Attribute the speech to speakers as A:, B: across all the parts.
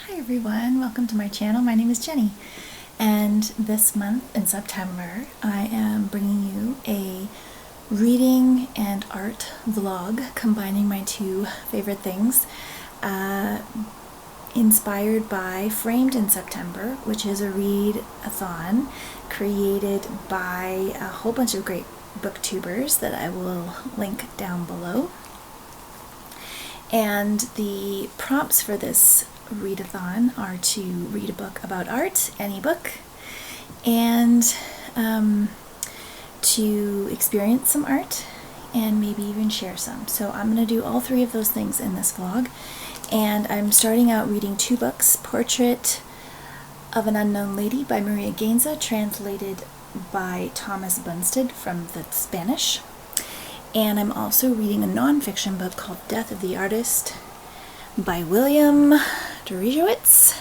A: Hi everyone, welcome to my channel. My name is Jenny, and this month in September I am bringing you a reading and art vlog combining my two favorite things, inspired by Framed in September, which is a read-a-thon created by a whole bunch of great booktubers that I will link down below. And the prompts for this read-a-thon are to read a book about art, any book, and to experience some art and maybe even share some. So I'm going to do all three of those things in this vlog, and I'm starting out reading two books: Portrait of an Unknown Lady by Maria Gainza, translated by Thomas Bunstead from the Spanish. And I'm also reading a non-fiction book called Death of the Artist by William Deresiewicz,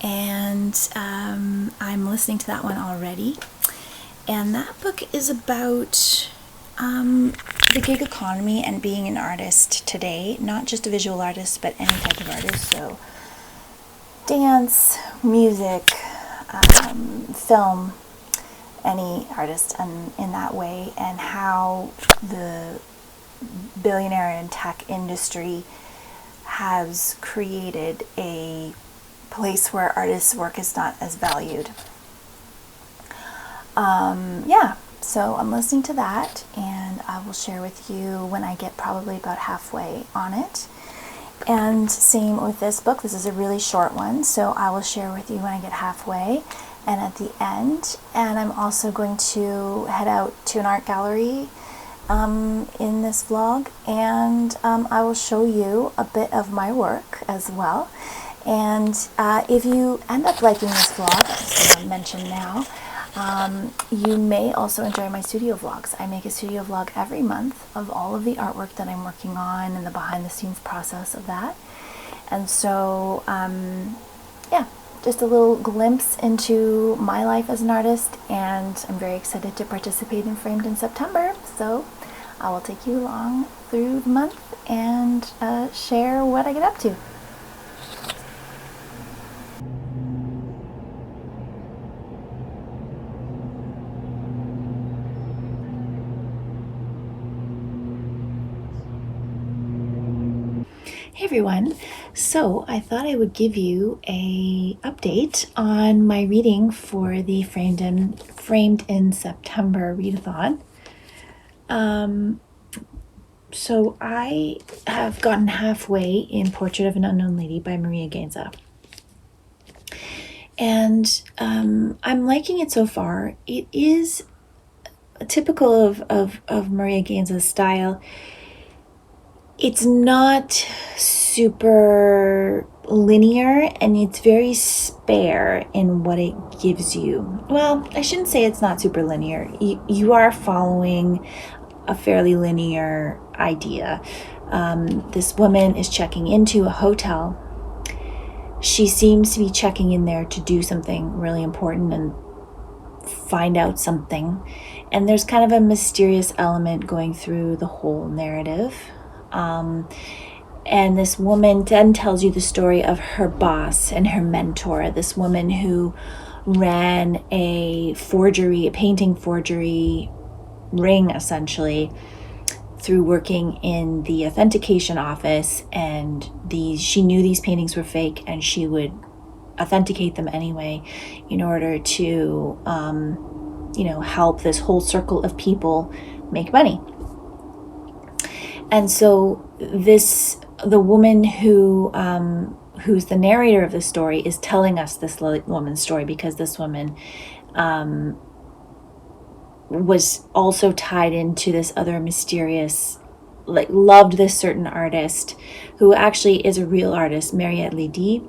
A: and I'm listening to that one already. And that book is about the gig economy and being an artist today, not just a visual artist, but any type of artist. So dance, music, film, any artist, and in that way, and how the billionaire and tech industry has created a place where artists' work is not as valued. So I'm listening to that, and I will share with you when I get probably about halfway on it. And same with this book. This is a really short one, so I will share with you when I get halfway and at the end. And I'm also going to head out to an art gallery in this vlog, and I will show you a bit of my work as well. And if you end up liking this vlog, I'm just going to mention now, you may also enjoy my studio vlogs. I make a studio vlog every month of all of the artwork that I'm working on and the behind the scenes process of that. And so yeah, just a little glimpse into my life as an artist, and I'm very excited to participate in Framed in September. So I will take you along through the month and share what I get up to. Hey everyone, so I thought I would give you a update on my reading for the Framed in September readathon. So I have gotten halfway in Portrait of an Unknown Lady by Maria Gainza, and I'm liking it so far. It is typical of Maria Gainza's style. It's not super linear, and it's very spare in what it gives you. Well, I shouldn't say it's not super linear. You are following a fairly linear idea. This woman is checking into a hotel. She seems to be checking in there to do something really important and find out something. And there's kind of a mysterious element going through the whole narrative. And this woman then tells you the story of her boss and her mentor, this woman who ran a painting forgery ring, essentially, through working in the authentication office. And she knew these paintings were fake, and she would authenticate them anyway in order to help this whole circle of people make money. And so the woman who's the narrator of the story is telling us this woman's story, because this woman was also tied into this other mysterious, loved this certain artist who actually is a real artist, Mariette Ledy.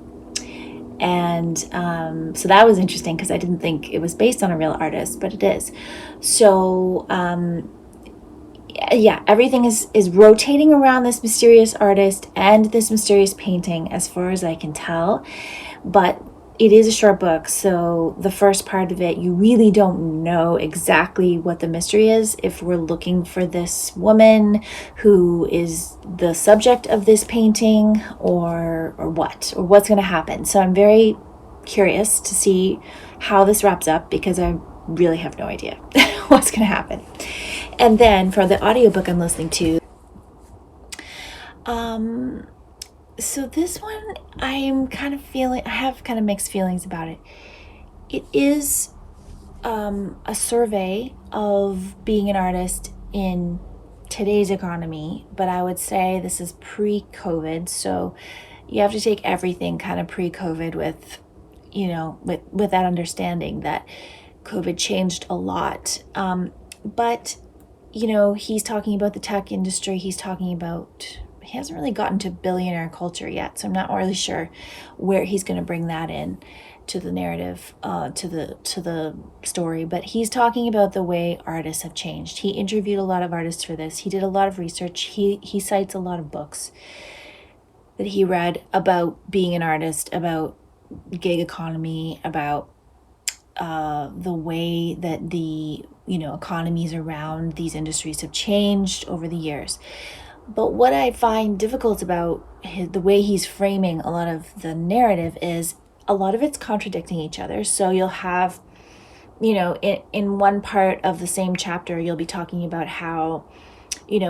A: And so that was interesting, because I didn't think it was based on a real artist, but it is. So yeah, everything is rotating around this mysterious artist and this mysterious painting, as far as I can tell. But it is a short book, so the first part of it, you really don't know exactly what the mystery is. If we're looking for this woman who is the subject of this painting, or what's going to happen. So I'm very curious to see how this wraps up, because I really have no idea what's going to happen. And then for the audiobook I'm listening to, so this one, I have kind of mixed feelings about it. It is a survey of being an artist in today's economy, but I would say this is pre-COVID, so you have to take everything kind of pre-COVID with, with that understanding that COVID changed a lot. But he's talking about the tech industry. He hasn't really gotten to billionaire culture yet, so I'm not really sure where he's going to bring that in to the narrative, to the story. But he's talking about the way artists have changed. He interviewed a lot of artists for this. He did a lot of research. He cites a lot of books that he read about being an artist, about gig economy, about the way that the economies around these industries have changed over the years. But what I find difficult about the way he's framing a lot of the narrative is a lot of it's contradicting each other. So you'll have, in one part of the same chapter, you'll be talking about how,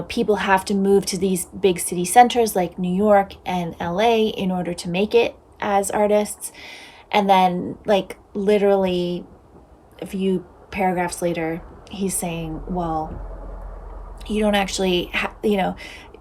A: people have to move to these big city centers like New York and LA in order to make it as artists. And then, like, literally a few paragraphs later, he's saying, well, you don't actually,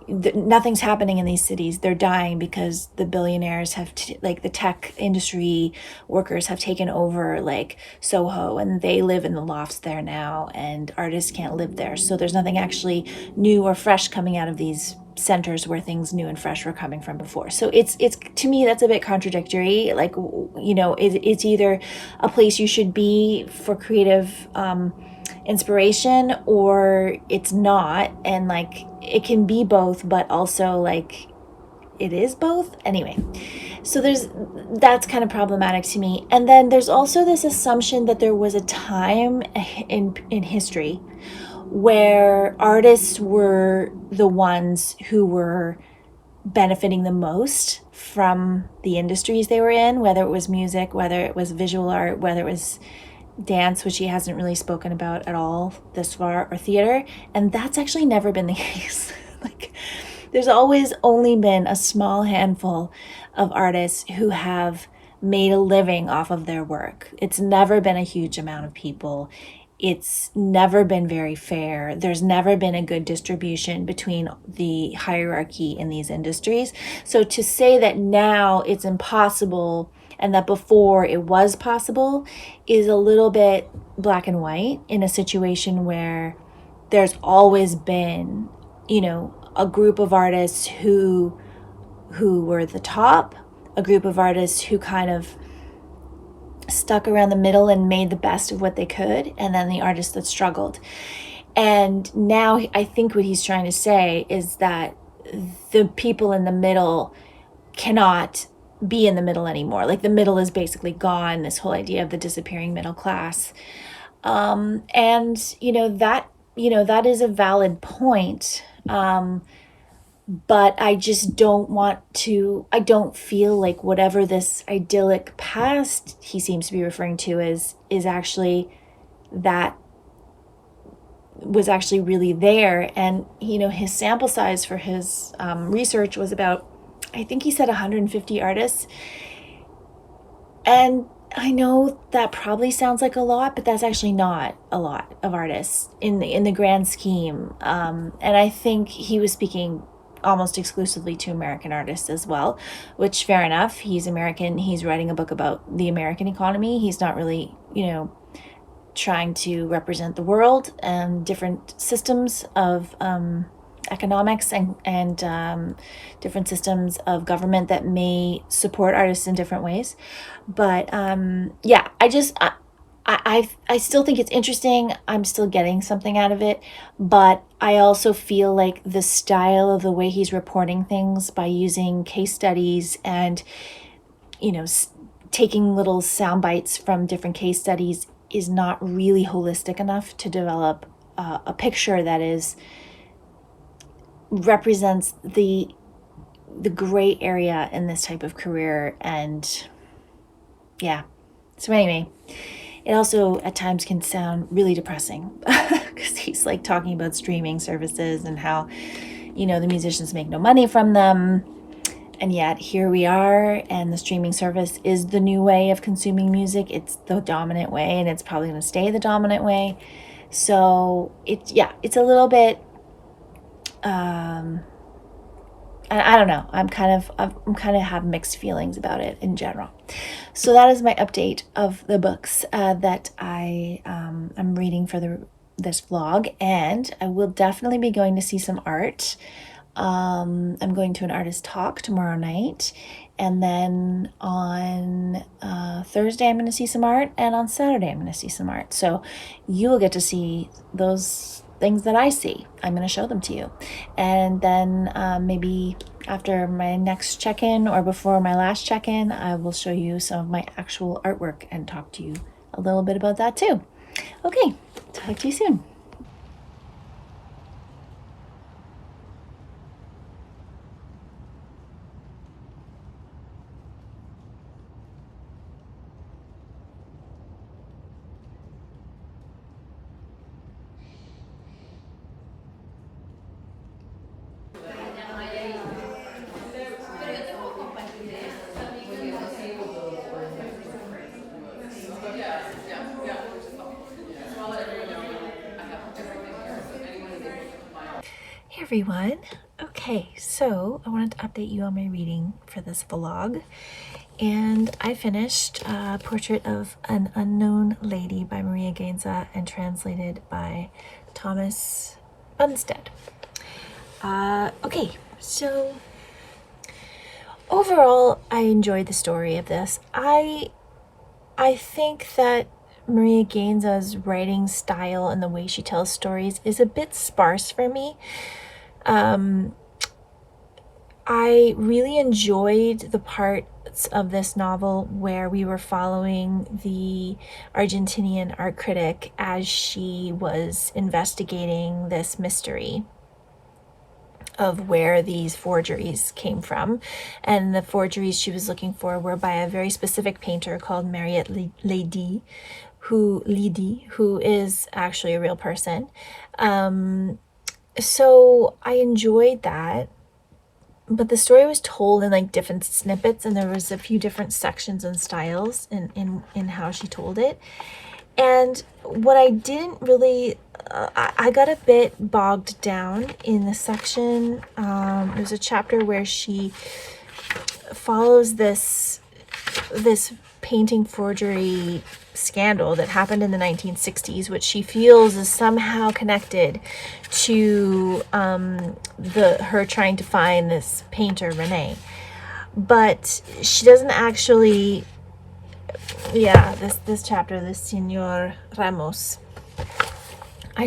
A: nothing's happening in these cities. They're dying because the billionaires have, the tech industry workers have taken over, like, Soho, and they live in the lofts there now, and artists can't live there. So there's nothing actually new or fresh coming out of these centers where things new and fresh were coming from before. So it's to me, that's a bit contradictory. Like, it's either a place you should be for creative inspiration, or it's not. And like, it can be both, but also like it is both anyway. So that's kind of problematic to me. And then there's also this assumption that there was a time in history where artists were the ones who were benefiting the most from the industries they were in, whether it was music, whether it was visual art, whether it was dance, which he hasn't really spoken about at all this far, or theater. And that's actually never been the case. Like, there's always only been a small handful of artists who have made a living off of their work. It's never been a huge amount of people. It's never been very fair. There's never been a good distribution between the hierarchy in these industries. So to say that now it's impossible and that before it was possible is a little bit black and white, in a situation where there's always been, a group of artists who were the top, a group of artists who kind of stuck around the middle and made the best of what they could, and then the artists that struggled. And now I think what he's trying to say is that the people in the middle cannot be in the middle anymore. Like, the middle is basically gone, this whole idea of the disappearing middle class. And that is a valid point. But I just I don't feel like whatever this idyllic past he seems to be referring to is actually, that was actually really there. And, his sample size for his research was about, I think he said 150 artists. And I know that probably sounds like a lot, but that's actually not a lot of artists in the grand scheme. And I think he was speaking almost exclusively to American artists as well, which, fair enough. He's American. He's writing a book about the American economy. He's not really, trying to represent the world and different systems of economics and different systems of government that may support artists in different ways. But yeah, I still think it's interesting. I'm still getting something out of it, but I also feel like the style of the way he's reporting things, by using case studies and, taking little sound bites from different case studies is not really holistic enough to develop a picture that represents the gray area in this type of career. And yeah, so anyway, it also at times can sound really depressing because he's like talking about streaming services and how, the musicians make no money from them. And yet here we are, and the streaming service is the new way of consuming music. It's the dominant way, and it's probably going to stay the dominant way. So it's a little bit, I don't know. I'm kind of have mixed feelings about it in general. So that is my update of the books that I'm reading for this vlog, and I will definitely be going to see some art. I'm going to an artist talk tomorrow night, and then on Thursday I'm going to see some art, and on Saturday I'm going to see some art. So you will get to see those things that I see. I'm going to show them to you, and then maybe after my next check-in or before my last check-in, I will show you some of my actual artwork and talk to you a little bit about that too. Okay, talk to you soon. Hey everyone. Okay, so I wanted to update you on my reading for this vlog, and I finished Portrait of an Unknown Lady by Maria Gainza and translated by Thomas Bunstead. Okay, so overall I enjoyed the story of this. I think that Maria Gainza's writing style and the way she tells stories is a bit sparse for me. I really enjoyed the parts of this novel where we were following the Argentinian art critic as she was investigating this mystery of where these forgeries came from. And the forgeries she was looking for were by a very specific painter called Mariette Ledy, who is actually a real person. So I enjoyed that, but the story was told in like different snippets, and there was a few different sections and styles in how she told it. And what I didn't really, I got a bit bogged down in the section. There's a chapter where she follows this painting forgery scandal that happened in the 1960s, which she feels is somehow connected to her trying to find this painter Rene, but she doesn't actually. This chapter, the Senor Ramos, I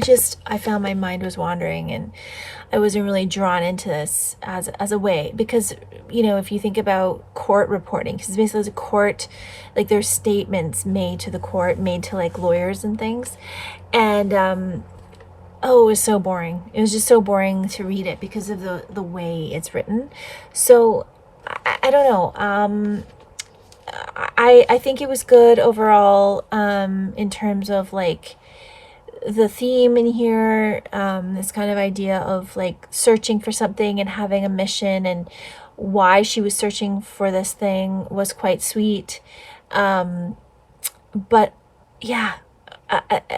A: found my mind was wandering, and I wasn't really drawn into this as a way, because if you think about court reporting, because basically it's a court, like there's statements made to the court, made to like lawyers and things, and it was so boring. It was just so boring to read it because of the way it's written. So I don't know. I think it was good overall, in terms of like the theme in here, this kind of idea of like searching for something and having a mission, and why she was searching for this thing was quite sweet. But yeah,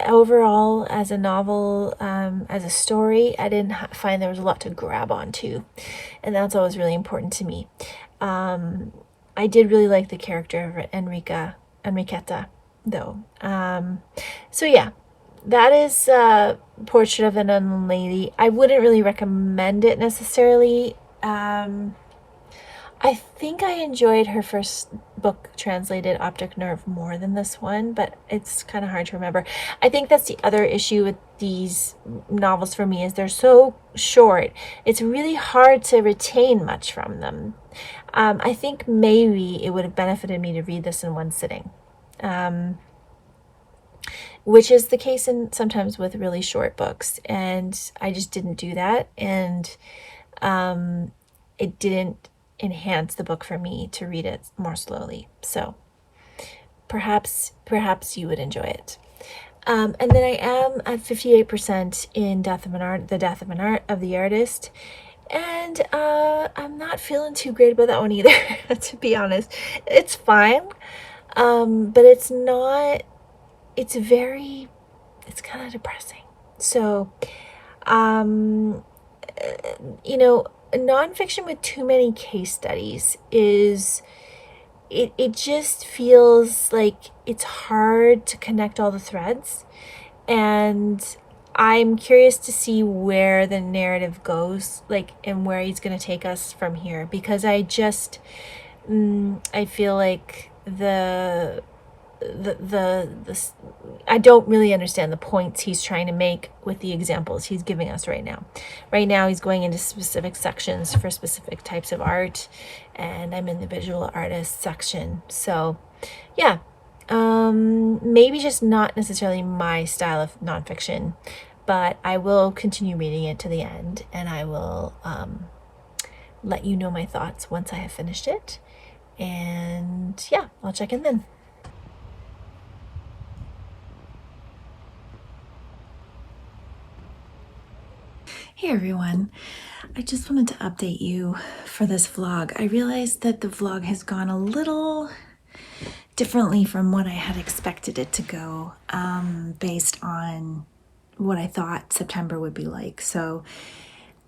A: overall as a novel, as a story, I didn't find there was a lot to grab onto, and that's always really important to me. I did really like the character of Enriqueta, though. So yeah, that is Portrait of an Unknown Lady. I wouldn't really recommend it necessarily. I think I enjoyed her first
B: book translated optic nerve more than this one, but it's kind of hard to remember. I think that's the other issue with these novels for me, is they're so short. It's really hard to retain much from them. I think maybe it would have benefited me to read this in one sitting, which is the case in sometimes with really short books. And I just didn't do that, and it didn't enhance the book for me to read it more slowly. So perhaps you would enjoy it. And then I am at 58% in The Death of the Artist, and I'm not feeling too great about that one either. To be honest, it's fine, but it's not. It's kind of depressing. So, um, nonfiction with too many case studies it just feels like it's hard to connect all the threads. And I'm curious to see where the narrative goes, like, and where he's going to take us from here, because I feel like the I don't really understand the points he's trying to make with the examples he's giving us right now. Right now, he's going into specific sections for specific types of art, and I'm in the visual artist section. So, yeah, maybe just not necessarily my style of nonfiction, but I will continue reading it to the end, and I will let you know my thoughts once I have finished it. And yeah, I'll check in then.
A: Hey everyone, I just wanted to update you for this vlog. I realized that the vlog has gone a little differently from what I had expected it to go, based on what I thought September would be like. So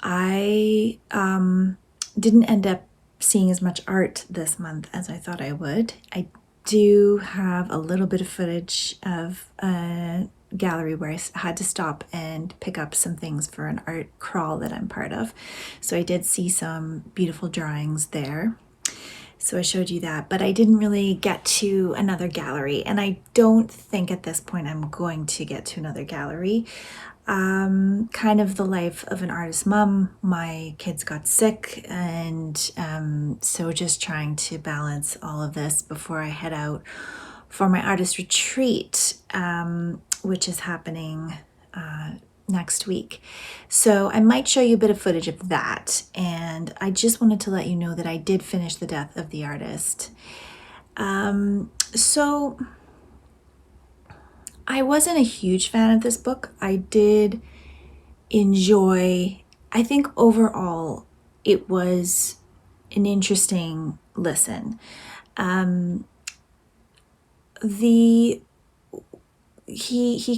A: I didn't end up seeing as much art this month as I thought I would. I do have a little bit of footage of a gallery where I had to stop and pick up some things for an art crawl that I'm part of. So I did see some beautiful drawings there. So I showed you that, but I didn't really get to another gallery, and I don't think at this point I'm going to get to another gallery. Kind of the life of an artist mom. My kids got sick, and so just trying to balance all of this before I head out for my artist retreat, which is happening next week. So I might show you a bit of footage of that. And I just wanted to let you know that I did finish The Death of the Artist. So I wasn't a huge fan of this book. I did enjoy, I think overall it was an interesting listen. He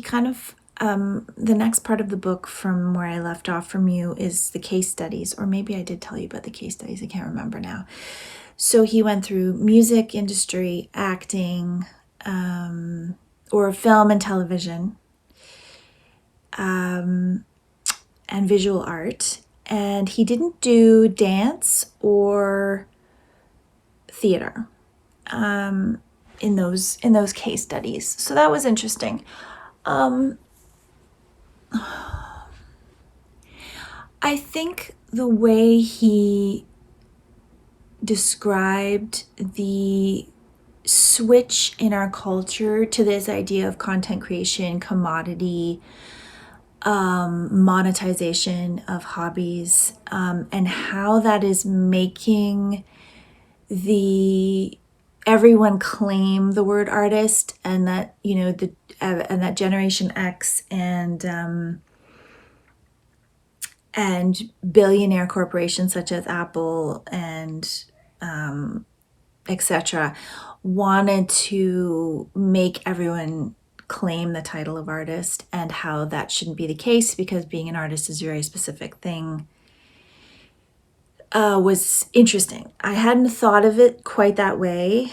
A: kind of, the next part of the book from where I left off from you is the case studies, or maybe I did tell you about the case studies, I can't remember now. So he went through music industry, acting, or film and television, and visual art. And he didn't do dance or theater in those case studies. So that was interesting. I think the way he described the switch in our culture to this idea of content creation, commodity, monetization of hobbies, and how that is making everyone claim the word artist, and that, you know, and that Generation X and billionaire corporations such as Apple and etc. wanted to make everyone claim the title of artist, and how that shouldn't be the case, because being an artist is a very specific thing, was interesting. I hadn't thought of it quite that way,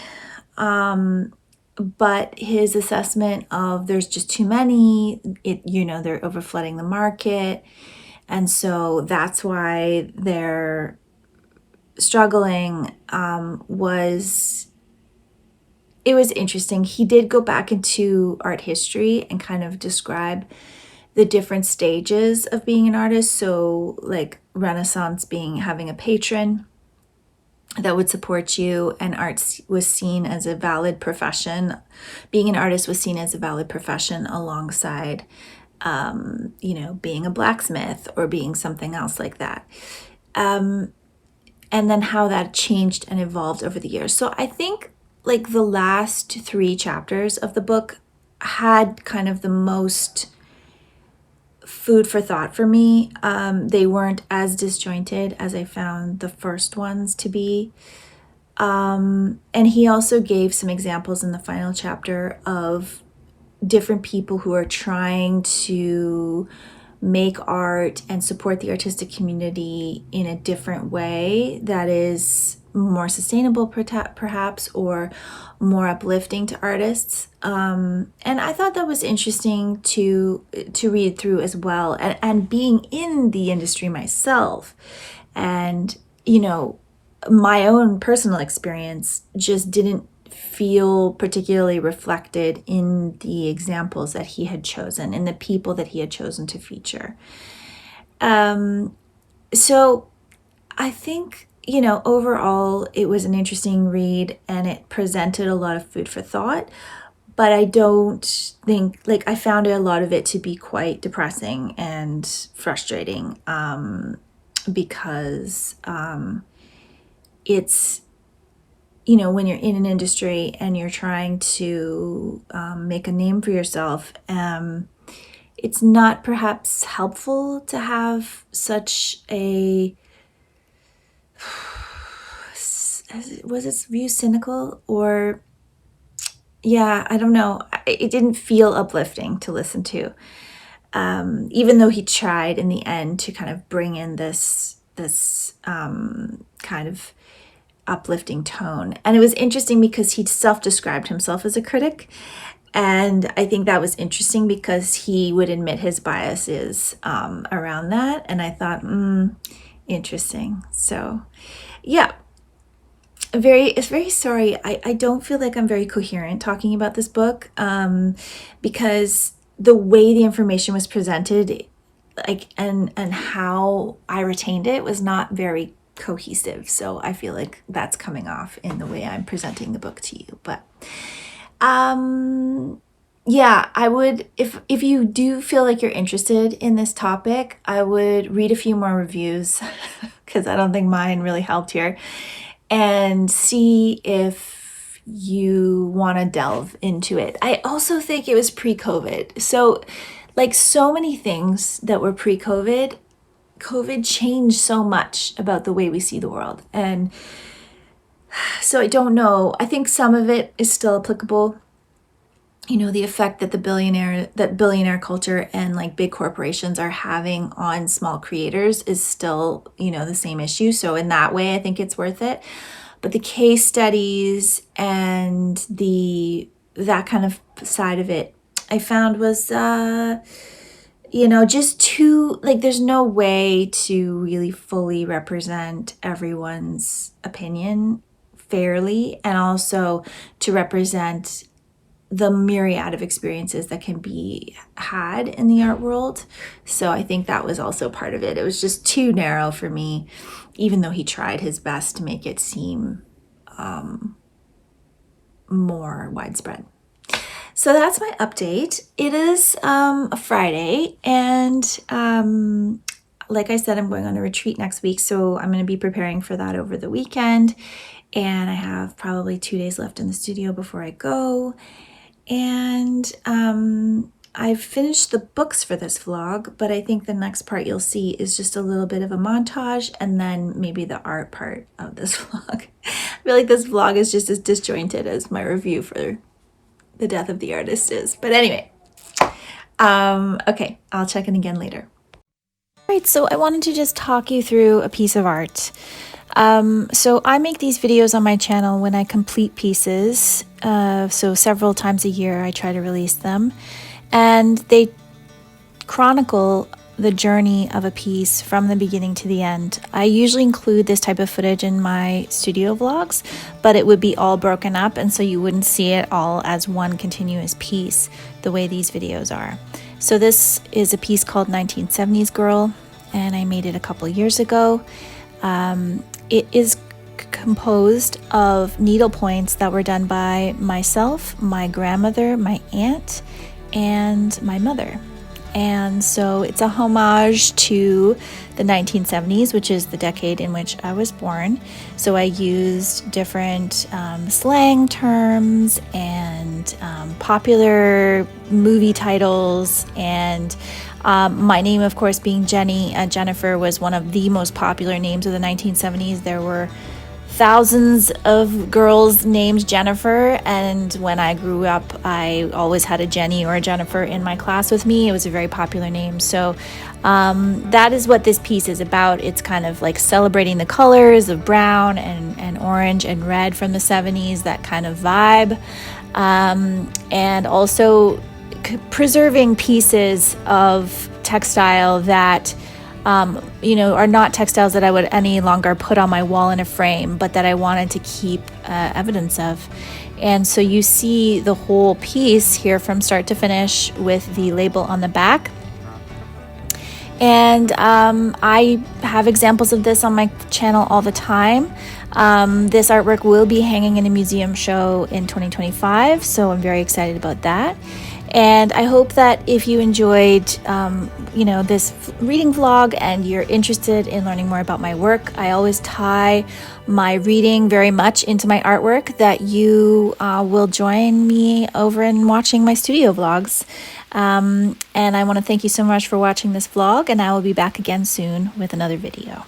A: but his assessment of there's just too many, they're overflooding the market, and so that's why they're struggling, was it was interesting. He did go back into art history and kind of describe the different stages of being an artist. So like Renaissance being having a patron that would support you, and art was seen as a valid profession. Being an artist was seen as a valid profession alongside, being a blacksmith or being something else like that. And then how that changed and evolved over the years. So I think like the last 3 chapters of the book had kind of the most food for thought for me. They weren't as disjointed as I found the first ones to be. And he also gave some examples in the final chapter of different people who are trying to make art and support the artistic community in a different way that is more sustainable perhaps, or more uplifting to artists. And I thought that was interesting to read through as well. And being in the industry myself, and my own personal experience just didn't feel particularly reflected in the examples that he had chosen, in the people that he had chosen to feature. So I think, overall it was an interesting read, and it presented a lot of food for thought, but I don't think, I found a lot of it to be quite depressing and frustrating, because it's, when you're in an industry and you're trying to make a name for yourself, it's not perhaps helpful to have such a, was its view cynical, or, I don't know. It didn't feel uplifting to listen to, even though he tried in the end to kind of bring in this kind of uplifting tone. And it was interesting because he self-described himself as a critic, and I think that was interesting because he would admit his biases around that, and I thought, interesting. So it's very sorry. I don't feel like I'm very coherent talking about this book, because the way the information was presented, and how I retained it, was not very cohesive. So I feel like that's coming off in the way I'm presenting the book to you. But I would, if you do feel like you're interested in this topic, I would read a few more reviews because I don't think mine really helped here, and see if you want to delve into it. I also think it was pre-COVID. So so many things that were pre-COVID, COVID changed so much about the way we see the world. And so I don't know. I think some of it is still applicable. The effect that billionaire culture and big corporations are having on small creators is still, the same issue. So in that way, I think it's worth it. But the case studies and that kind of side of it, I found was, just too, there's no way to really fully represent everyone's opinion fairly, and also to represent the myriad of experiences that can be had in the art world. So I think that was also part of it. It was just too narrow for me, even though he tried his best to make it seem more widespread. So that's my update. It is a Friday, and like I said, I'm going on a retreat next week, so I'm going to be preparing for that over the weekend, and I have probably 2 days left in the studio before I go. And I've finished the books for this vlog, but I think the next part you'll see is just a little bit of a montage, and then maybe the art part of this vlog. I feel like this vlog is just as disjointed as my review for The Death of the Artist is. But anyway, okay, I'll check in again later. All right, so I wanted to just talk you through a piece of art. So I make these videos on my channel when I complete pieces. So several times a year I try to release them, and they chronicle the journey of a piece from the beginning to the end. I usually include this type of footage in my studio vlogs, but it would be all broken up, and so you wouldn't see it all as one continuous piece the way these videos are. So this is a piece called 1970s Girl, and I made it a couple years ago. It is composed of needle points that were done by myself, my grandmother, my aunt, and my mother. And so it's a homage to the 1970s, which is the decade in which I was born. So I used different slang terms and popular movie titles, and my name, of course, being Jenny. Jennifer was one of the most popular names of the 1970s. There were thousands of girls named Jennifer, and when I grew up, I always had a Jenny or a Jennifer in my class with me. It was a very popular name. So that is what this piece is about. It's kind of like celebrating the colors of brown and orange and red from the 70s, that kind of vibe, and also preserving pieces of textile that are not textiles that I would any longer put on my wall in a frame, but that I wanted to keep evidence of. And so you see the whole piece here from start to finish with the label on the back. And I have examples of this on my channel all the time. This artwork will be hanging in a museum show in 2025, so I'm very excited about that. And I hope that if you enjoyed, this reading vlog and you're interested in learning more about my work, I always tie my reading very much into my artwork, that you will join me over in watching my studio vlogs. And I want to thank you so much for watching this vlog, and I will be back again soon with another video.